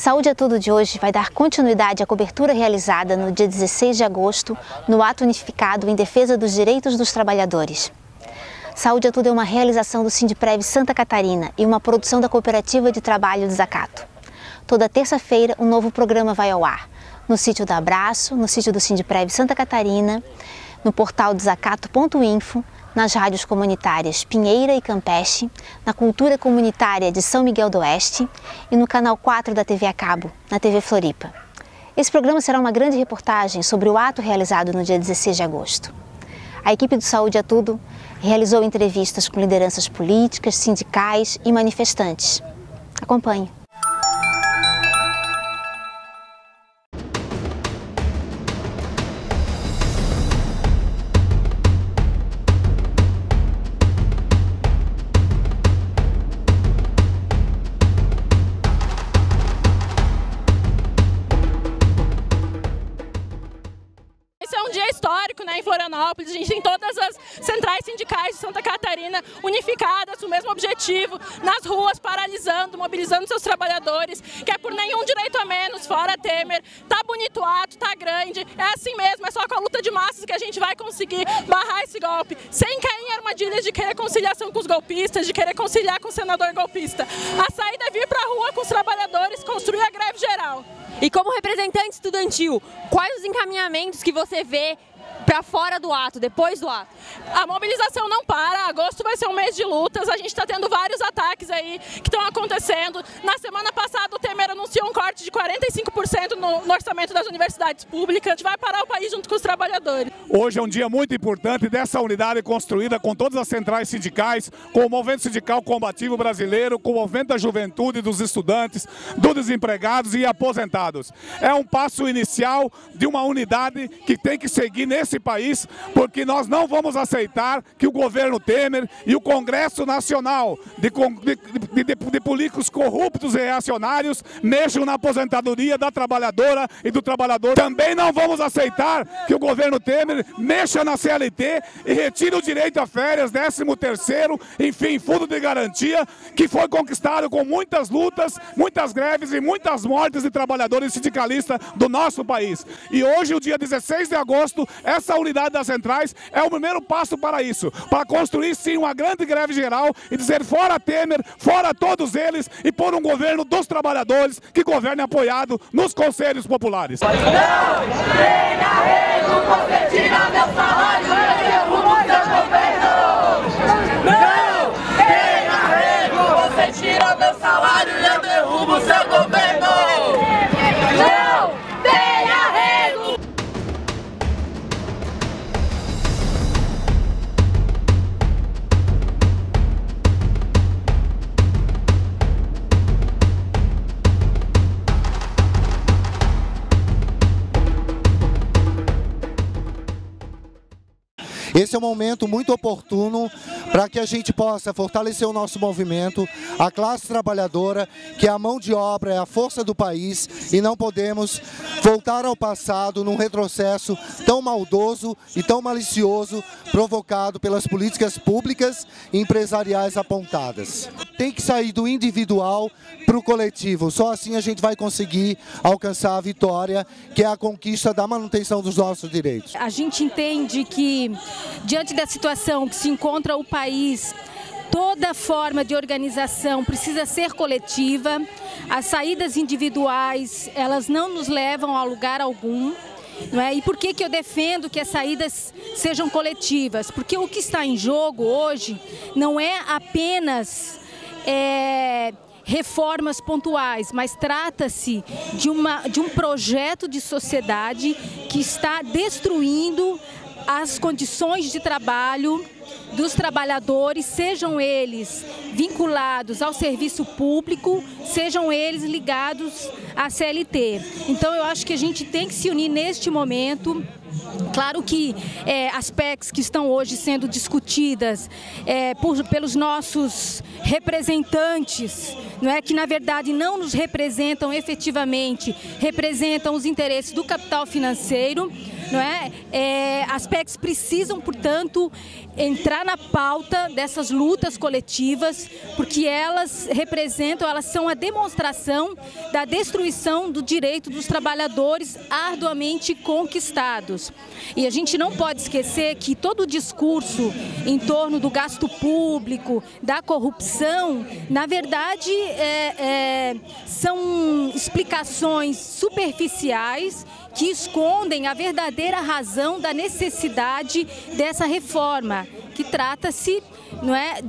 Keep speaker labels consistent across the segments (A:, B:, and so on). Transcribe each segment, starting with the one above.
A: Saúde é Tudo de hoje vai dar continuidade à cobertura realizada no dia 16 de agosto, no ato unificado em defesa dos direitos dos trabalhadores. Saúde é Tudo é uma realização do Sindprev Santa Catarina e uma produção da Cooperativa de Trabalho Desacato. Toda terça-feira um novo programa vai ao ar, no sítio da Abraço, no sítio do Sindprev Santa Catarina, no portal desacato.info, nas rádios comunitárias Pinheira e Campeche, na Cultura Comunitária de São Miguel do Oeste e no canal 4 da TV a cabo, na TV Floripa. Esse programa será uma grande reportagem sobre o ato realizado no dia 16 de agosto. A equipe do Saúde é Tudo realizou entrevistas com lideranças políticas, sindicais e manifestantes. Acompanhe.
B: Esse é um dia histórico, né, em Florianópolis. A gente tem todas as centrais sindicais de Santa Catarina unificadas com o mesmo objetivo, nas ruas, paralisando, mobilizando seus trabalhadores, que é por nenhum direito a menos, fora Temer. Tá bonito o ato, tá grande, é assim mesmo, é só com a luta de massas que a gente vai conseguir barrar esse golpe, sem cair em armadilhas de querer conciliação com os golpistas, de querer conciliar com o senador golpista. A saída é vir pra rua com os trabalhadores, construir a greve geral.
C: E como representante estudantil, quais os encaminhamentos que você vê para fora do ato, depois do ato?
B: A mobilização não para, agosto vai ser um mês de lutas, a gente está tendo vários ataques aí que estão acontecendo. Na semana passada o Temer anunciou um corte de 45% no orçamento das universidades públicas, a gente vai parar o país junto com os trabalhadores.
D: Hoje é um dia muito importante dessa unidade construída com todas as centrais sindicais, com o Movimento Sindical Combativo Brasileiro, com o Movimento da Juventude, dos estudantes, dos desempregados e aposentados. É um passo inicial de uma unidade que tem que seguir nesse país, porque nós não vamos aceitar que o governo Temer e o Congresso Nacional de políticos corruptos e reacionários mexam na aposentadoria da trabalhadora e do trabalhador. Também não vamos aceitar que o governo Temer mexa na CLT e retire o direito a férias, 13º, enfim, fundo de garantia, que foi conquistado com muitas lutas, muitas greves e muitas mortes de trabalhadores sindicalistas do nosso país. E hoje, o dia 16 de agosto, essa unidade das centrais é o primeiro passo para isso, para construir sim uma grande greve geral e dizer fora Temer, fora todos eles e por um governo dos trabalhadores que governe apoiado nos conselhos populares.
E: Não tem arrego, você tira meu salário e eu derrubo seu governo. Não tem arrego, você tira meu salário e eu derrubo seu governo. Não tem arrego.
F: Esse é um momento muito oportuno para que a gente possa fortalecer o nosso movimento, a classe trabalhadora, que é a mão de obra, é a força do país, e não podemos voltar ao passado num retrocesso tão maldoso e tão malicioso provocado pelas políticas públicas e empresariais apontadas. Tem que sair do individual para o coletivo, só assim a gente vai conseguir alcançar a vitória, que é a conquista da manutenção dos nossos direitos.
G: A gente entende que, diante da situação que se encontra o país, toda forma de organização precisa ser coletiva. As saídas individuais, elas não nos levam a lugar algum. Não é? E por que eu defendo que as saídas sejam coletivas? Porque o que está em jogo hoje não é apenas reformas pontuais, mas trata-se de um projeto de sociedade que está destruindo as condições de trabalho dos trabalhadores, sejam eles vinculados ao serviço público, sejam eles ligados à CLT. Então eu acho que a gente tem que se unir neste momento. Claro que aspectos que estão hoje sendo discutidas pelos nossos representantes, não é, que na verdade não nos representam efetivamente, representam os interesses do capital financeiro, não é? As PECs precisam, portanto, entrar na pauta dessas lutas coletivas, porque elas representam, elas são a demonstração da destruição do direito dos trabalhadores arduamente conquistados. E a gente não pode esquecer que todo o discurso em torno do gasto público, da corrupção, na verdade, são explicações superficiais que escondem a verdadeira razão da necessidade dessa reforma, que trata-se, não é,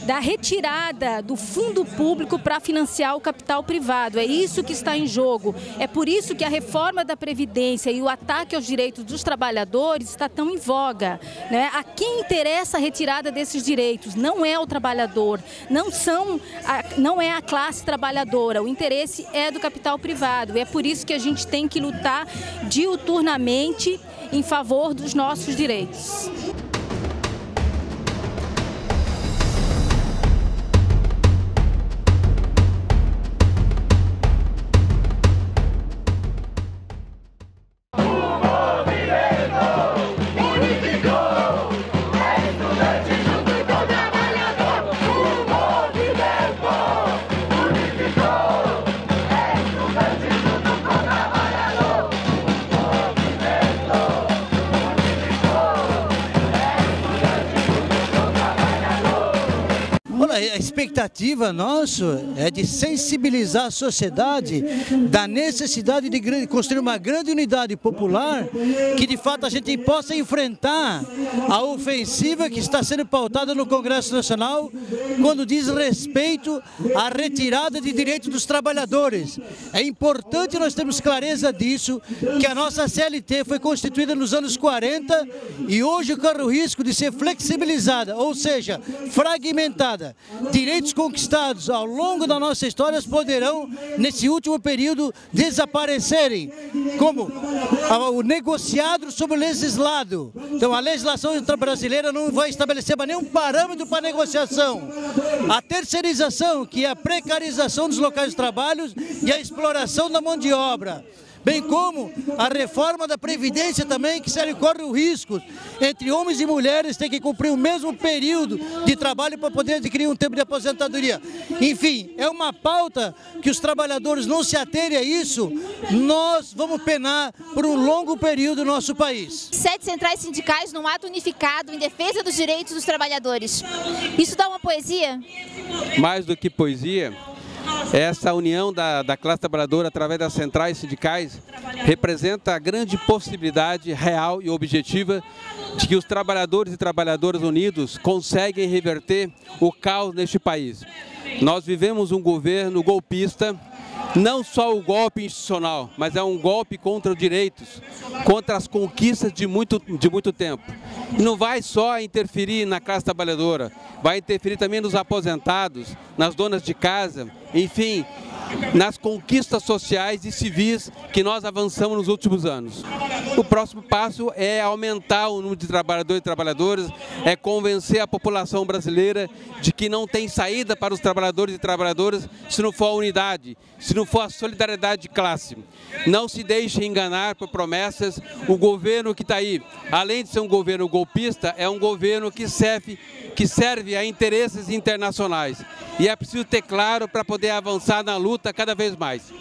G: da retirada do fundo público para financiar o capital privado. É isso que está em jogo. É por isso que a reforma da Previdência e o ataque aos direitos dos trabalhadores está tão em voga, né? A quem interessa a retirada desses direitos não é o trabalhador, não é a classe trabalhadora. O interesse é do capital privado. É por isso que a gente tem que lutar diuturnamente em favor dos nossos direitos.
H: A expectativa nossa é de sensibilizar a sociedade da necessidade de construir uma grande unidade popular que de fato a gente possa enfrentar a ofensiva que está sendo pautada no Congresso Nacional quando diz respeito à retirada de direitos dos trabalhadores. É importante nós termos clareza disso, que a nossa CLT foi constituída nos anos 40 e hoje corre o risco de ser flexibilizada, ou seja, fragmentada. Direitos conquistados ao longo da nossa história poderão, nesse último período, desaparecerem, como o negociado sobre o legislado. Então, a legislação brasileira não vai estabelecer nenhum parâmetro para negociação. A terceirização, que é a precarização dos locais de trabalho e a exploração da mão de obra. Bem como a reforma da Previdência também, que se corre o risco entre homens e mulheres ter que cumprir o mesmo período de trabalho para poder adquirir um tempo de aposentadoria. Enfim, é uma pauta que os trabalhadores não se aterem a isso, nós vamos penar por um longo período no nosso país.
A: 7 centrais sindicais num ato unificado em defesa dos direitos dos trabalhadores. Isso dá uma poesia?
I: Mais do que poesia, essa união da classe trabalhadora através das centrais sindicais representa a grande possibilidade real e objetiva de que os trabalhadores e trabalhadoras unidos conseguem reverter o caos neste país. Nós vivemos um governo golpista, não só o golpe institucional, mas é um golpe contra os direitos, contra as conquistas de muito tempo. E não vai só interferir na classe trabalhadora, vai interferir também nos aposentados, nas donas de casa, enfim, nas conquistas sociais e civis que nós avançamos nos últimos anos. O próximo passo é aumentar o número de trabalhadores e trabalhadoras, é convencer a população brasileira de que não tem saída para os trabalhadores e trabalhadoras se não for a unidade, se não for a solidariedade de classe. Não se deixe enganar por promessas. O governo que está aí, além de ser um governo golpista, é um governo que serve a interesses internacionais. E é preciso ter claro para poder avançar na luta cada vez mais.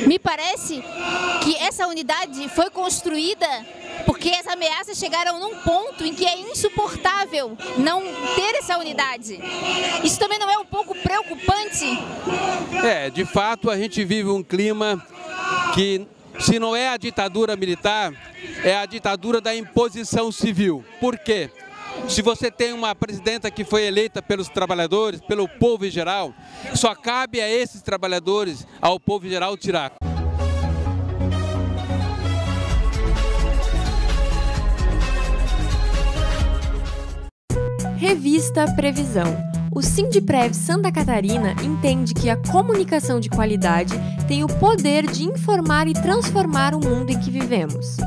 A: Me parece que essa unidade foi construída porque as ameaças chegaram num ponto em que é insuportável não ter essa unidade. Isso também não é um pouco preocupante?
I: De fato, a gente vive um clima que, se não é a ditadura militar, é a ditadura da imposição civil. Por quê? Se você tem uma presidenta que foi eleita pelos trabalhadores, pelo povo em geral, só cabe a esses trabalhadores, ao povo em geral, tirar.
C: Revista Previsão. O Sindprev Santa Catarina entende que a comunicação de qualidade tem o poder de informar e transformar o mundo em que vivemos.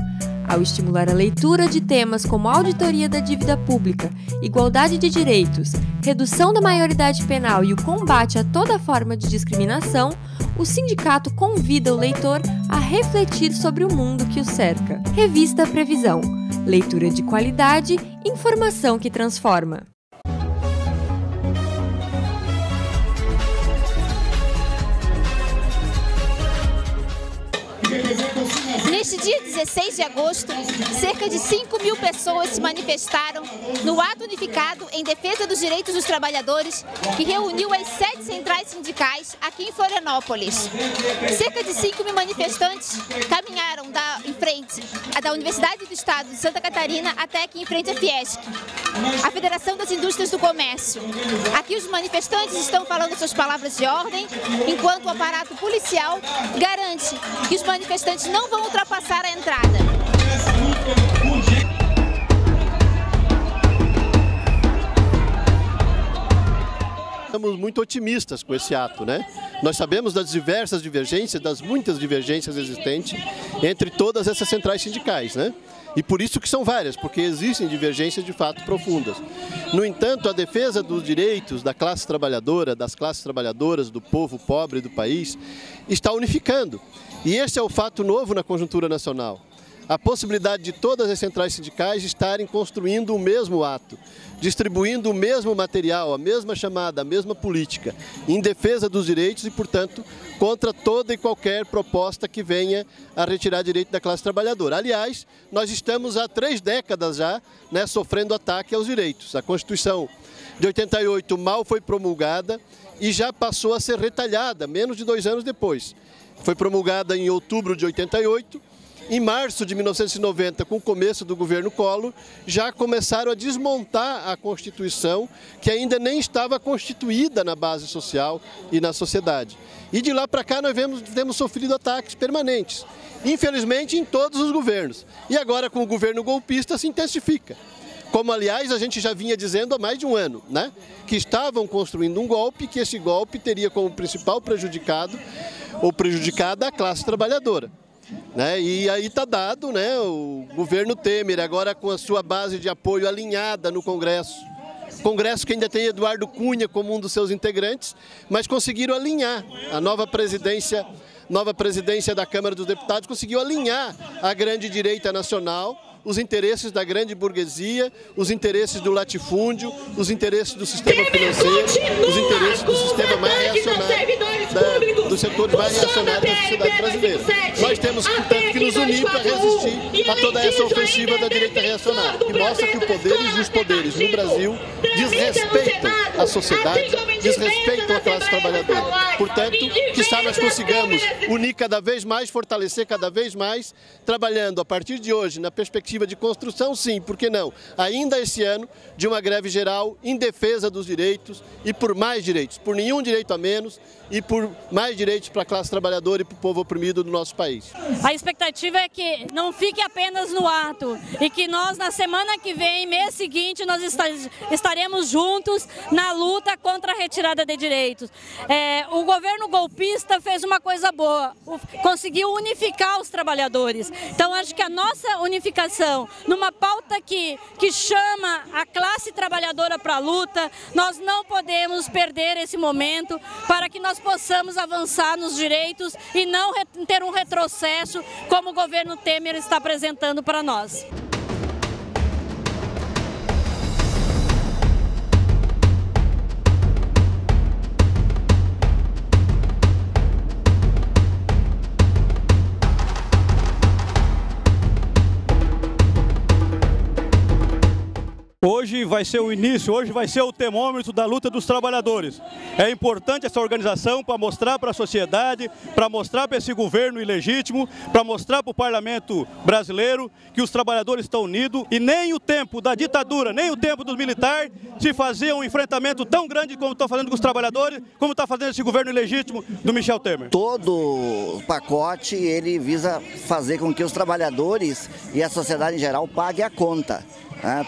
C: Ao estimular a leitura de temas como auditoria da dívida pública, igualdade de direitos, redução da maioridade penal e o combate a toda forma de discriminação, o sindicato convida o leitor a refletir sobre o mundo que o cerca. Revista Previsão. Leitura de qualidade, informação que transforma.
A: Neste dia 16 de agosto, cerca de 5.000 pessoas se manifestaram no ato unificado em defesa dos direitos dos trabalhadores, que reuniu as 7 centrais sindicais aqui em Florianópolis. Cerca de 5.000 manifestantes caminharam em frente da Universidade do Estado de Santa Catarina até aqui em frente à Fiesc, a Federação das Indústrias do Comércio. Aqui os manifestantes estão falando suas palavras de ordem, enquanto o aparato policial garante que os manifestantes não vão ultrapassar a entrada.
J: Estamos muito otimistas com esse ato, né? Nós sabemos das diversas divergências, das muitas divergências existentes entre todas essas centrais sindicais, né? E por isso que são várias, porque existem divergências de fato profundas. No entanto, a defesa dos direitos da classe trabalhadora, das classes trabalhadoras, do povo pobre do país, está unificando. E este é o fato novo na conjuntura nacional. A possibilidade de todas as centrais sindicais estarem construindo o mesmo ato, distribuindo o mesmo material, a mesma chamada, a mesma política, em defesa dos direitos e, portanto, contra toda e qualquer proposta que venha a retirar direito da classe trabalhadora. Aliás, nós estamos há 3 décadas já, né, sofrendo ataque aos direitos. A Constituição de 88 mal foi promulgada e já passou a ser retalhada, menos de 2 anos depois. Foi promulgada em outubro de 88. Em março de 1990, com o começo do governo Collor, já começaram a desmontar a Constituição, que ainda nem estava constituída na base social e na sociedade. E de lá para cá nós temos sofrido ataques permanentes, infelizmente em todos os governos. E agora com o governo golpista se intensifica. Como, aliás, a gente já vinha dizendo há mais de um ano, né? Que estavam construindo um golpe, que esse golpe teria como principal prejudicado ou prejudicada a classe trabalhadora. Né? E aí está dado, né, o governo Temer, agora com a sua base de apoio alinhada no Congresso. Congresso que ainda tem Eduardo Cunha como um dos seus integrantes, mas conseguiram alinhar a nova presidência da Câmara dos Deputados, conseguiu alinhar a grande direita nacional, os interesses da grande burguesia, os interesses do latifúndio, os interesses do sistema financeiro, os interesses do sistema mais reacionário, dos setores mais reacionários da sociedade brasileira. Nós temos, portanto, que nos unir para resistir a toda essa ofensiva da direita reacionária, que mostra que os poderes no Brasil desrespeitam a sociedade, desrespeitam a classe trabalhadora. Portanto, quizá nós consigamos unir cada vez mais, fortalecer cada vez mais, trabalhando a partir de hoje na perspectiva de construção, sim, por que não? Ainda esse ano, de uma greve geral em defesa dos direitos e por mais direitos, por nenhum direito a menos e por mais direitos para a classe trabalhadora e para o povo oprimido do nosso país.
K: A expectativa é que não fique apenas no ato e que nós, na semana que vem, mês seguinte, nós estaremos juntos na luta contra a retirada de direitos. O governo golpista fez uma coisa boa, conseguiu unificar os trabalhadores. Então, acho que a nossa unificação numa pauta que chama a classe trabalhadora para a luta, nós não podemos perder esse momento para que nós possamos avançar nos direitos e não ter um retrocesso como o governo Temer está apresentando para nós.
L: Hoje vai ser o início, hoje vai ser o termômetro da luta dos trabalhadores. É importante essa organização para mostrar para a sociedade, para mostrar para esse governo ilegítimo, para mostrar para o parlamento brasileiro que os trabalhadores estão unidos e nem o tempo da ditadura, nem o tempo dos militares se fazia um enfrentamento tão grande como estão fazendo com os trabalhadores, como está fazendo esse governo ilegítimo do Michel Temer.
M: Todo o pacote ele visa fazer com que os trabalhadores e a sociedade em geral paguem a conta.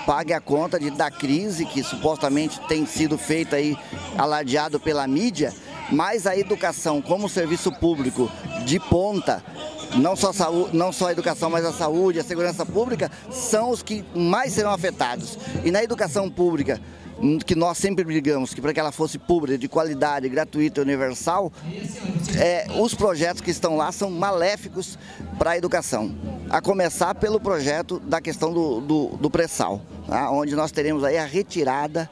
M: Pague a conta da crise que supostamente tem sido feita aí, alardeado pela mídia, mas a educação como serviço público de ponta, não só a educação, mas a saúde, a segurança pública, são os que mais serão afetados. E na educação pública, que nós sempre brigamos, que para que ela fosse pública, de qualidade, gratuita e universal, os projetos que estão lá são maléficos para a educação. A começar pelo projeto da questão do pré-sal, tá? Onde nós teremos aí a retirada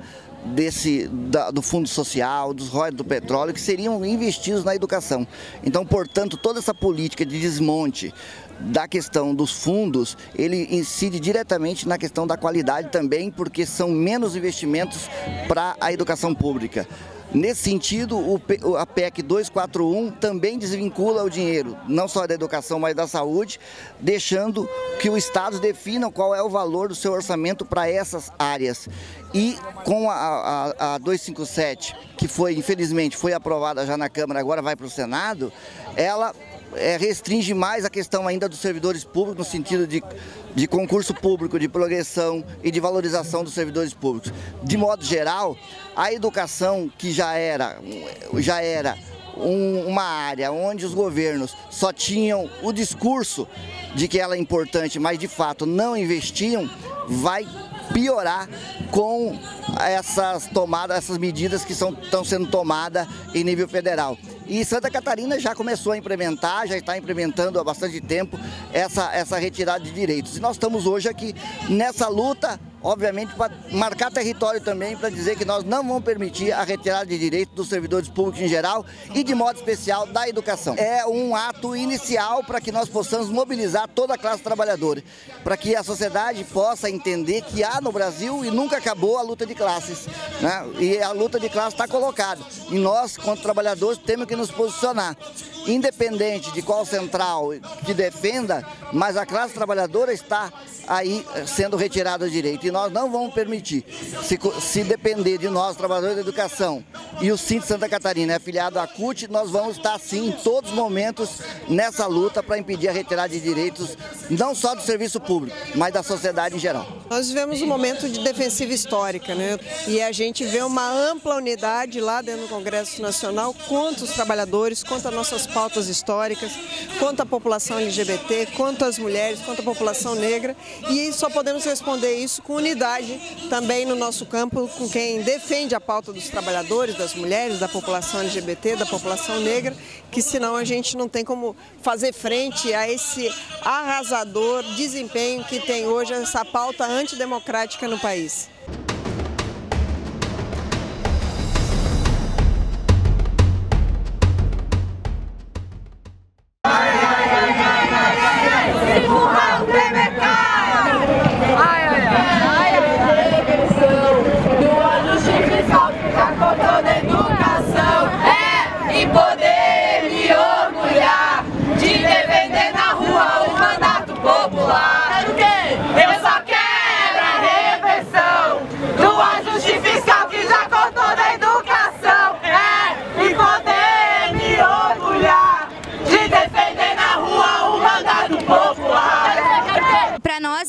M: do fundo social, dos royalties do petróleo, que seriam investidos na educação. Então, portanto, toda essa política de desmonte da questão dos fundos, ele incide diretamente na questão da qualidade também, porque são menos investimentos para a educação pública. Nesse sentido, a PEC 241 também desvincula o dinheiro, não só da educação, mas da saúde, deixando que os estados definam qual é o valor do seu orçamento para essas áreas. E com a 257, que infelizmente foi aprovada já na Câmara, agora vai para o Senado, ela restringe mais a questão ainda dos servidores públicos, no sentido de concurso público, de progressão e de valorização dos servidores públicos. De modo geral, a educação, que já era uma área onde os governos só tinham o discurso de que ela é importante, mas de fato não investiam, vai piorar com essas medidas que estão sendo tomadas em nível federal. E Santa Catarina já começou a implementar, já está implementando há bastante tempo essa retirada de direitos. E nós estamos hoje aqui nessa luta, obviamente, para marcar território também, para dizer que nós não vamos permitir a retirada de direitos dos servidores públicos em geral e, de modo especial, da educação. É um ato inicial para que nós possamos mobilizar toda a classe trabalhadora, para que a sociedade possa entender que há no Brasil e nunca acabou a luta de classes, né? E a luta de classes está colocada. E nós, quanto trabalhadores, temos que nos posicionar, independente de qual central que defenda, mas a classe trabalhadora está aí sendo retirada do direito. E nós não vamos permitir, se depender de nós, trabalhadores da educação, e o Síndico de Santa Catarina é afiliado à CUT, nós vamos estar sim, em todos os momentos, nessa luta para impedir a retirada de direitos, não só do serviço público, mas da sociedade em geral.
N: Nós vivemos um momento de defensiva histórica, né? E a gente vê uma ampla unidade lá dentro do Congresso Nacional contra os trabalhadores, contra nossas pautas históricas, contra a população LGBT, contra as mulheres, contra a população negra, e só podemos responder isso com unidade também no nosso campo, com quem defende a pauta dos trabalhadores, das mulheres, da população LGBT, da população negra, que senão a gente não tem como fazer frente a esse arrasador desempenho que tem hoje essa pauta antidemocrática no país.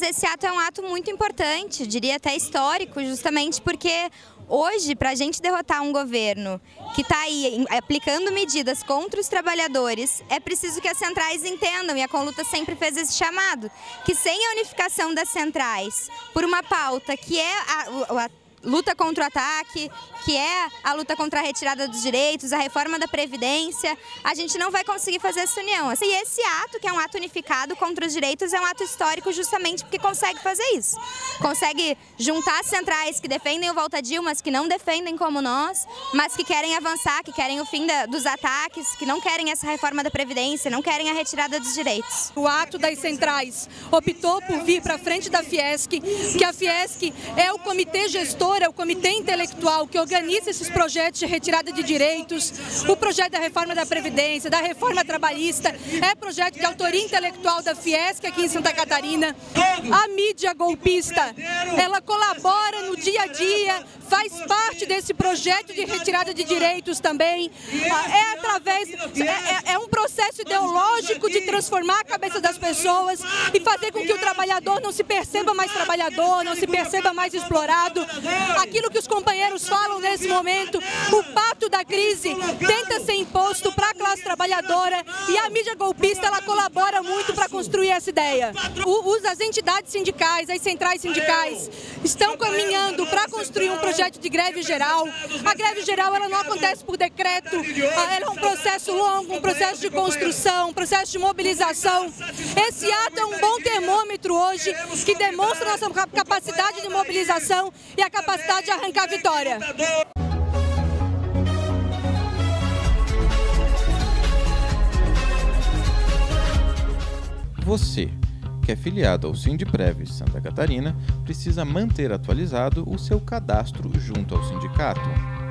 O: Esse ato é um ato muito importante, diria até histórico, justamente porque hoje, para a gente derrotar um governo que está aí aplicando medidas contra os trabalhadores, é preciso que as centrais entendam, e a Conluta sempre fez esse chamado, que sem a unificação das centrais por uma pauta que é a luta contra o ataque, que é a luta contra a retirada dos direitos, a reforma da Previdência, a gente não vai conseguir fazer essa união. E esse ato, que é um ato unificado contra os direitos, é um ato histórico justamente porque consegue fazer isso. Consegue juntar as centrais que defendem o Volta Dilma, mas que não defendem como nós, mas que querem avançar, que querem o fim dos ataques, que não querem essa reforma da Previdência, não querem a retirada dos direitos.
P: O ato das centrais optou por vir para frente da Fiesc, que a Fiesc é o comitê gestor, é o comitê intelectual que organiza esses projetos de retirada de direitos, o projeto da reforma da Previdência, da reforma trabalhista, é projeto de autoria intelectual da Fiesc aqui em Santa Catarina. A mídia golpista, ela colabora no dia a dia, faz parte desse projeto de retirada de direitos também, é um processo ideológico de transformar a cabeça das pessoas e fazer com que o trabalhador não se perceba mais trabalhador, não se perceba mais explorado. aquilo que os companheiros falam nesse momento, o pacto da crise tenta ser imposto para a classe trabalhadora e a mídia golpista ela colabora muito para construir essa ideia. As entidades sindicais, as centrais sindicais estão caminhando para construir um projeto de greve geral. A greve geral ela não acontece por decreto, ela é um processo longo, um processo de construção, um processo de mobilização. Esse ato é um bom termômetro hoje que demonstra nossa capacidade de mobilização e a capacidade de arrancar a vitória.
Q: Você, que é filiado ao Sindprev Santa Catarina, precisa manter atualizado o seu cadastro junto ao sindicato.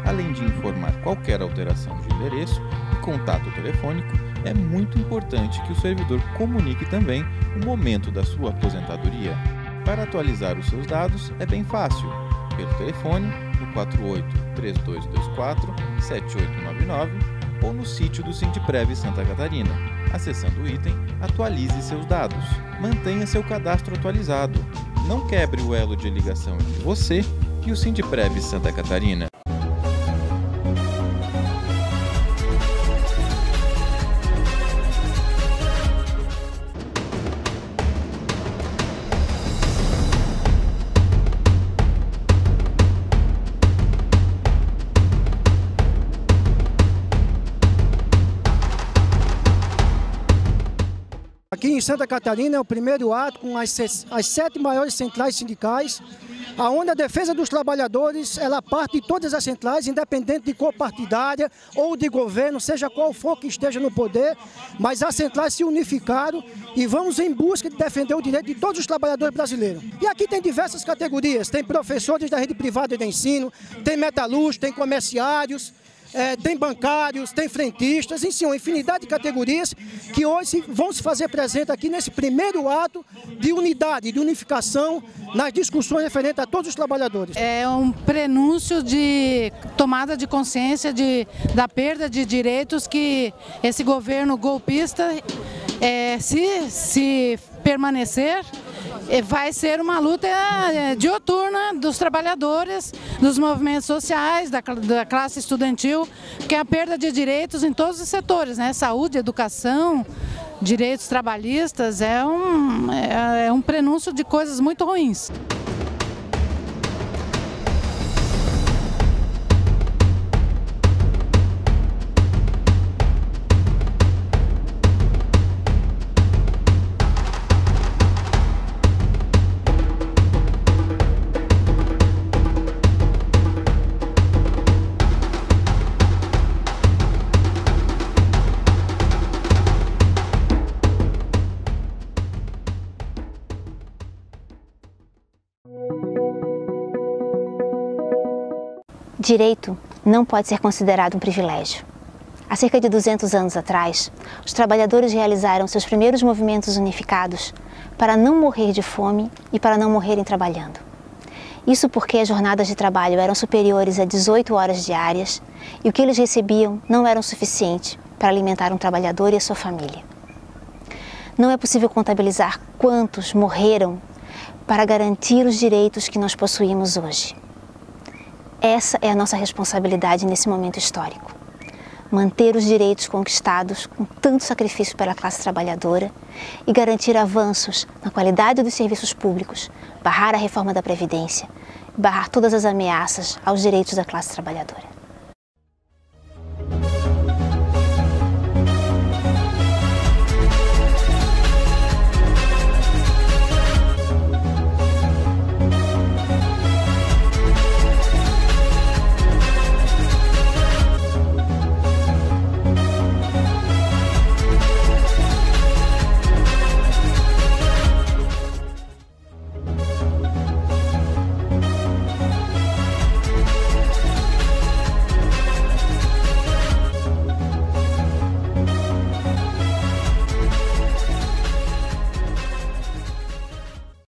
Q: Além de informar qualquer alteração de endereço e contato telefônico, é muito importante que o servidor comunique também o momento da sua aposentadoria. Para atualizar os seus dados é bem fácil, pelo telefone no 48-3224-7899 ou no sítio do Sindprev Santa Catarina. Acessando o item, atualize seus dados. Mantenha seu cadastro atualizado. Não quebre o elo de ligação entre você e o Sindprev Santa Catarina.
R: Aqui em Santa Catarina é o primeiro ato com as 7 maiores centrais sindicais, onde a defesa dos trabalhadores ela parte de todas as centrais, independente de cor partidária ou de governo, seja qual for que esteja no poder, mas as centrais se unificaram e vamos em busca de defender o direito de todos os trabalhadores brasileiros. E aqui tem diversas categorias, tem professores da rede privada de ensino, tem metalúrgicos, tem comerciários, tem bancários, tem frentistas, enfim, uma infinidade de categorias que hoje vão se fazer presente aqui nesse primeiro ato de unidade, de unificação nas discussões referentes a todos os trabalhadores.
S: É um prenúncio de tomada de consciência da perda de direitos que esse governo golpista, se permanecer, vai ser uma luta dioturna dos trabalhadores, dos movimentos sociais, da classe estudantil, que é a perda de direitos em todos os setores, né? Saúde, educação, direitos trabalhistas, é um prenúncio de coisas muito ruins.
A: Direito não pode ser considerado um privilégio. Há cerca de 200 anos atrás, os trabalhadores realizaram seus primeiros movimentos unificados para não morrer de fome e para não morrerem trabalhando. Isso porque as jornadas de trabalho eram superiores a 18 horas diárias e o que eles recebiam não era o suficiente para alimentar um trabalhador e a sua família. Não é possível contabilizar quantos morreram para garantir os direitos que nós possuímos hoje. Essa é a nossa responsabilidade nesse momento histórico. Manter os direitos conquistados com tanto sacrifício pela classe trabalhadora e garantir avanços na qualidade dos serviços públicos, barrar a reforma da Previdência, barrar todas as ameaças aos direitos da classe trabalhadora.